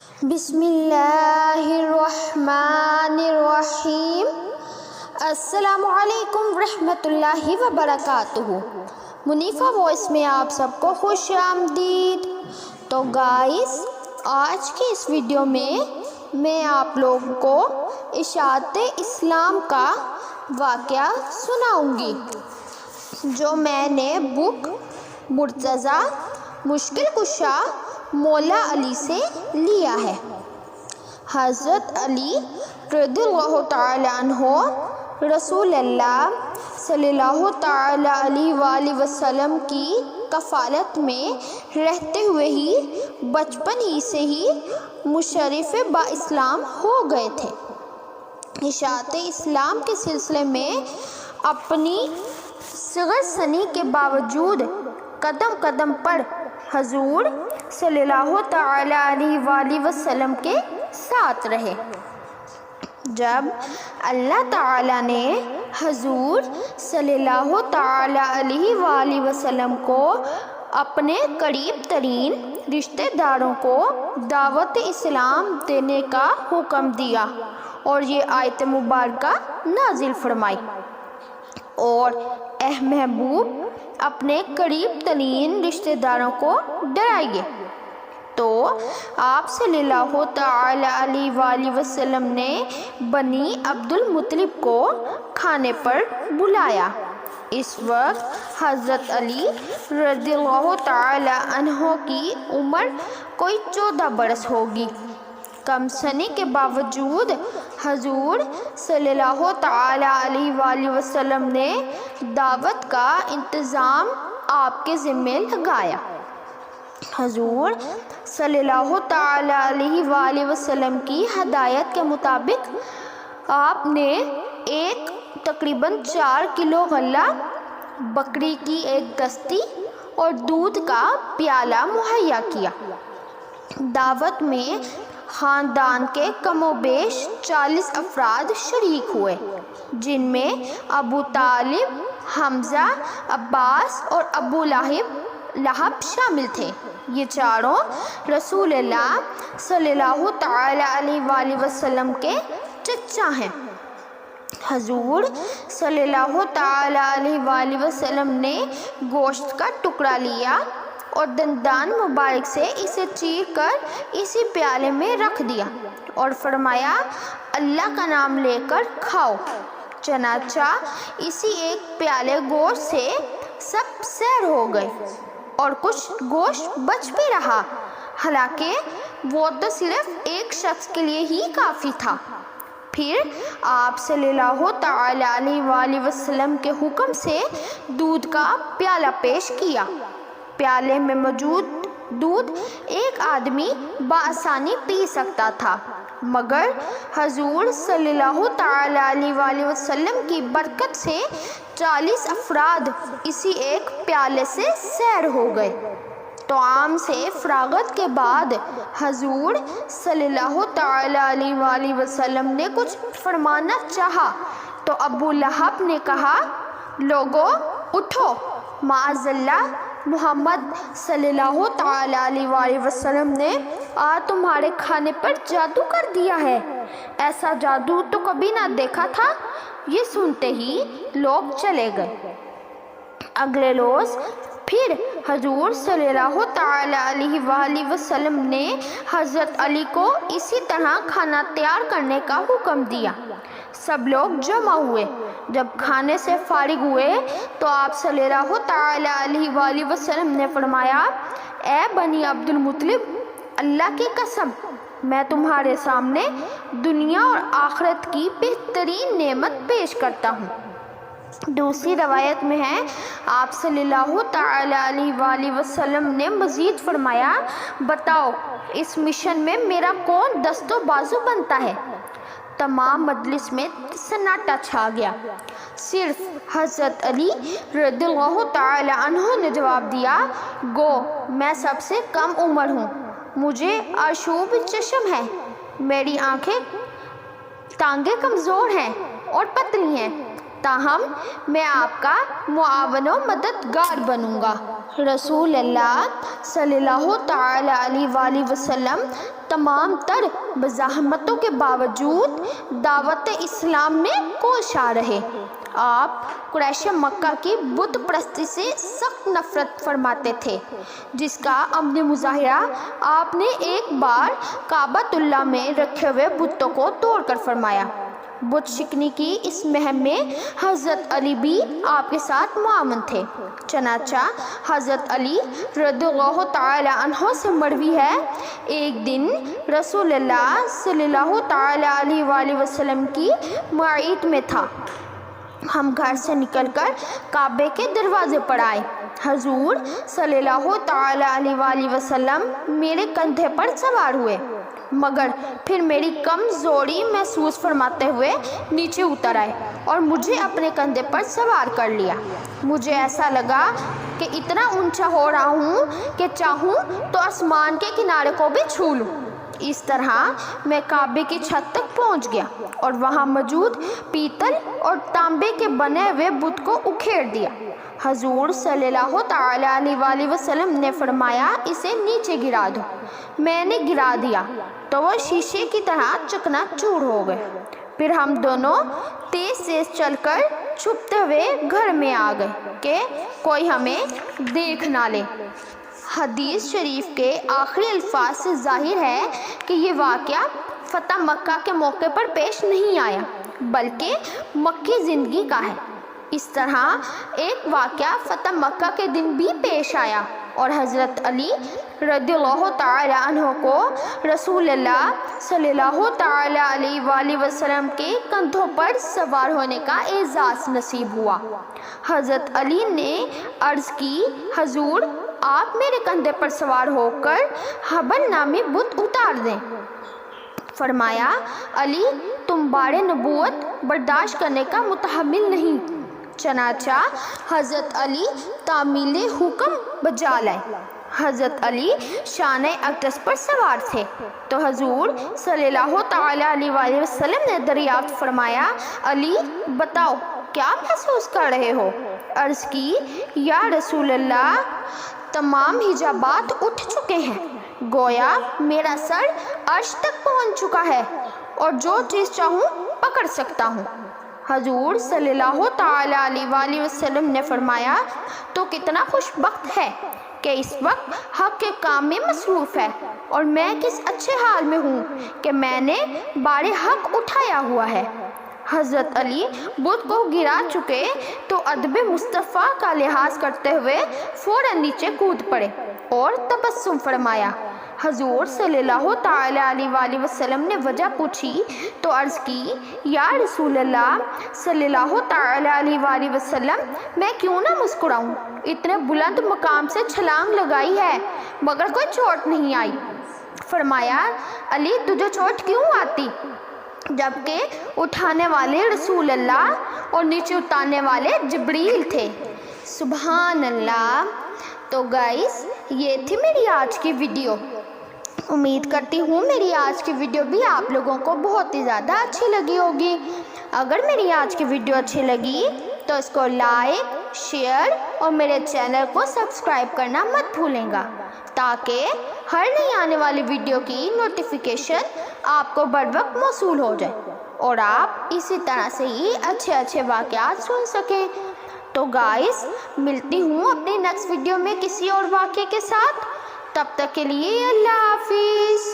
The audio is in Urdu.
بسم اللہ الرحمن الرحیم۔ السلام علیکم ورحمۃ اللہ وبرکاتہ۔ منیفہ وائس میں آپ سب کو خوش آمدید۔ تو گائز، آج کی اس ویڈیو میں آپ لوگوں کو اشاعت اسلام کا واقعہ سناؤں گی جو میں نے بک مرتضیٰ مشکل کشا مولا علی سے لیا ہے۔ حضرت علی رضی اللہ تعالی عنہ رسول اللہ صلی اللہ تعالی علیہ وآلہ وسلم کی کفالت میں رہتے ہوئے ہی بچپن ہی سے ہی مشرف با اسلام ہو گئے تھے۔ اشاعت اسلام کے سلسلے میں اپنی صغر سنی کے باوجود قدم قدم پر حضور صلی اللہ تعالی علیہ وآلہ وسلم کے ساتھ رہے۔ جب اللہ تعالیٰ نے حضور صلی اللہ تعالی علیہ وآلہ وسلم کو اپنے قریب ترین رشتہ داروں کو دعوت اسلام دینے کا حکم دیا اور یہ آیت مبارکہ نازل فرمائی، اور اے محبوب اپنے قریب ترین رشتہ داروں کو ڈرائیے، تو آپ صلی اللہ تعالی علیہ وآلہ وسلم نے بنی عبد المطلب کو کھانے پر بلایا۔ اس وقت حضرت علی رضی اللہ تعالی عنہ کی عمر کوئی 14 برس ہوگی۔ کم سنی کے باوجود حضور صلی اللہ تعالی علیہ وآلہ وسلم نے دعوت کا انتظام آپ کے ذمہ لگایا۔ حضور صلی اللہ تعالی علیہ وآلہ وسلم کی ہدایت کے مطابق آپ نے ایک تقریباً 4 کلو غلہ، بکری کی ایک دستی اور دودھ کا پیالہ مہیا کیا۔ دعوت میں خاندان کے کم و بیش 40 افراد شریک ہوئے، جن میں ابو طالب، حمزہ، عباس اور ابو لہب شامل تھے۔ یہ چاروں رسول اللہ صلی اللہ تعالی علیہ وآلہ وسلم کے چچا ہیں۔ حضور صلی اللہ تعالی علیہ وآلہ وسلم نے گوشت کا ٹکڑا لیا اور دندان مبارک سے اسے چیر کر اسی پیالے میں رکھ دیا اور فرمایا، اللہ کا نام لے کر کھاؤ۔ چنانچہ اسی ایک پیالے گوشت سے سب سیر ہو گئے اور کچھ گوشت بچ بھی رہا، حالانکہ وہ تو صرف ایک شخص کے لیے ہی کافی تھا۔ پھر آپ صلی اللہ تعالی علیہ وآلہ وسلم کے حکم سے دودھ کا پیالہ پیش کیا۔ پیالے میں موجود دودھ ایک آدمی بآسانی پی سکتا تھا، مگر حضور صلی اللہ تعالی علیہ وآلہ وسلم کی برکت سے 40 افراد اسی ایک پیالے سے سیر ہو گئے۔ طعام سے فراغت کے بعد حضور صلی اللہ تعالی علیہ وآلہ وسلم نے کچھ فرمانا چاہا تو ابو لہب نے کہا، لوگو اٹھو، معاذ اللہ، محمد صلی اللہ تعالی علیہ وآلہ وسلم نے آج تمہارے کھانے پر جادو کر دیا ہے، ایسا جادو تو کبھی نہ دیکھا تھا۔ یہ سنتے ہی لوگ چلے گئے۔ اگلے روز پھر حضور صلی اللہ تعالی علیہ وآلہ وسلم نے حضرت علی کو اسی طرح کھانا تیار کرنے کا حکم دیا۔ سب لوگ جمع ہوئے۔ جب کھانے سے فارغ ہوئے تو آپ صلی اللہ تعالی علیہ وآلہ وسلم نے فرمایا، اے بنی عبد المطلب، اللہ کی قسم، میں تمہارے سامنے دنیا اور آخرت کی بہترین نعمت پیش کرتا ہوں۔ دوسری روایت میں ہے، آپ صلی اللہ تعالی علیہ وآلہ وسلم نے مزید فرمایا، بتاؤ اس مشن میں میرا کون دست و بازو بنتا ہے؟ تمام مجلس میں سناٹا چھا گیا، صرف حضرت علی رضی اللہ تعالی عنہ نے جواب دیا، گو میں سب سے کم عمر ہوں، مجھے آشوب چشم ہے، میری آنکھیں ٹانگیں کمزور ہیں اور پتلی ہیں، تاہم میں آپ کا معاون و مددگار بنوں گا۔ رسول اللہ صلی اللہ تعالی علیہ وآلہ وسلم تمام تر مزاحمتوں کے باوجود دعوت اسلام میں کوش آ رہے۔ آپ قریش مکہ کی بت پرستی سے سخت نفرت فرماتے تھے، جس کا عملی مظاہرہ آپ نے ایک بار کعبۃ اللہ میں رکھے ہوئے بتوں کو توڑ کر فرمایا۔ بت شکنی کی اس مہم میں حضرت علی بھی آپ کے ساتھ معاون تھے۔ چنانچہ حضرت علی رضی اللہ تعالی عنہ سے مروی ہے، ایک دن رسول اللہ صلی اللہ تعالی علیہ وآلہ وسلم کی معیت میں تھا۔ ہم گھر سے نکل کر کعبے کے دروازے پر آئے۔ حضور صلی اللہ تعالی علیہ وآلہ وسلم میرے کندھے پر سوار ہوئے، مگر پھر میری کمزوری محسوس فرماتے ہوئے نیچے اتر آئے اور مجھے اپنے کندھے پر سوار کر لیا۔ مجھے ایسا لگا کہ اتنا اونچا ہو رہا ہوں کہ چاہوں تو آسمان کے کنارے کو بھی چھو لوں۔ اس طرح میں کعبے کی چھت تک پہنچ گیا اور وہاں موجود پیتل اور تانبے کے بنے ہوئے بت کو اکھیڑ دیا۔ حضور صلی اللہ تعالی علیہ وآلہ وسلم نے فرمایا، اسے نیچے گرا دو۔ میں نے گرا دیا تو وہ شیشے کی طرح چکنا چور ہو گئے۔ پھر ہم دونوں تیز تیز چل کر چھپتے ہوئے گھر میں آ گئے کہ کوئی ہمیں دیکھ نہ لے۔ حدیث شریف کے آخری الفاظ سے ظاہر ہے کہ یہ واقعہ فتح مکہ کے موقع پر پیش نہیں آیا، بلکہ مکی زندگی کا ہے۔ اس طرح ایک واقعہ فتح مکہ کے دن بھی پیش آیا اور حضرت علی رضی اللہ تعالی عنہ کو رسول اللہ صلی اللہ تعالی علیہ وآلہ وسلم کے کندھوں پر سوار ہونے کا اعزاز نصیب ہوا۔ حضرت علی نے عرض کی، حضور آپ میرے کندھے پر سوار ہو کر حبل نامی بت اتار دیں۔ فرمایا، علی تم بار نبوت برداشت کرنے کا متحمل نہیں۔ چنانچہ حضرت علی تعمیل حکم بجا لائے۔ حضرت علی شان اقدس پر سوار تھے تو حضور صلی اللہ تعالی علیہ وآلہ وسلم نے دریافت فرمایا، علی بتاؤ کیا محسوس کر رہے ہو؟ عرض کی، یا رسول اللہ تمام حجابات اٹھ چکے ہیں، گویا میرا سر عرش تک پہنچ چکا ہے اور جو چیز چاہوں پکڑ سکتا ہوں۔ حضور صلی اللہ تعالی علیہ وآلہ وسلم نے فرمایا، تو کتنا خوش بخت ہے کہ اس وقت حق کے کام میں مصروف ہے، اور میں کس اچھے حال میں ہوں کہ میں نے بار حق اٹھایا ہوا ہے۔ حضرت علی بت کو گرا چکے تو ادب مصطفیٰ کا لحاظ کرتے ہوئے فوراً نیچے کود پڑے اور تبسم فرمایا۔ حضور صلی اللہ تعالی علیہ وآلہ وسلم نے وجہ پوچھی تو عرض کی، یا رسول اللہ صلی اللہ تعالی علیہ وآلہ وسلم میں کیوں نہ مسکراؤں؟ اتنے بلند مقام سے چھلانگ لگائی ہے مگر کوئی چوٹ نہیں آئی۔ فرمایا، علی تجھے چوٹ کیوں آتی جبکہ اٹھانے والے رسول اللہ اور نیچے اتارنے والے جبریل تھے؟ سبحان اللہ۔ تو گائز یہ تھی میری آج کی ویڈیو۔ امید کرتی ہوں میری آج کی ویڈیو بھی آپ لوگوں کو بہت ہی زیادہ اچھی لگی ہوگی۔ اگر میری آج کی ویڈیو اچھی لگی تو اس کو لائک، شیئر اور میرے چینل کو سبسکرائب کرنا مت بھولیں گا، تاکہ ہر نئی آنے والی ویڈیو کی نوٹیفیکیشن آپ کو بر وقت موصول ہو جائے اور آپ اسی طرح سے ہی اچھے اچھے واقعات سن سکیں۔ تو گائز ملتی ہوں اپنی نیکسٹ ویڈیو میں کسی اور واقعے کے ساتھ، تب تک کے لیے اللہ حافظ۔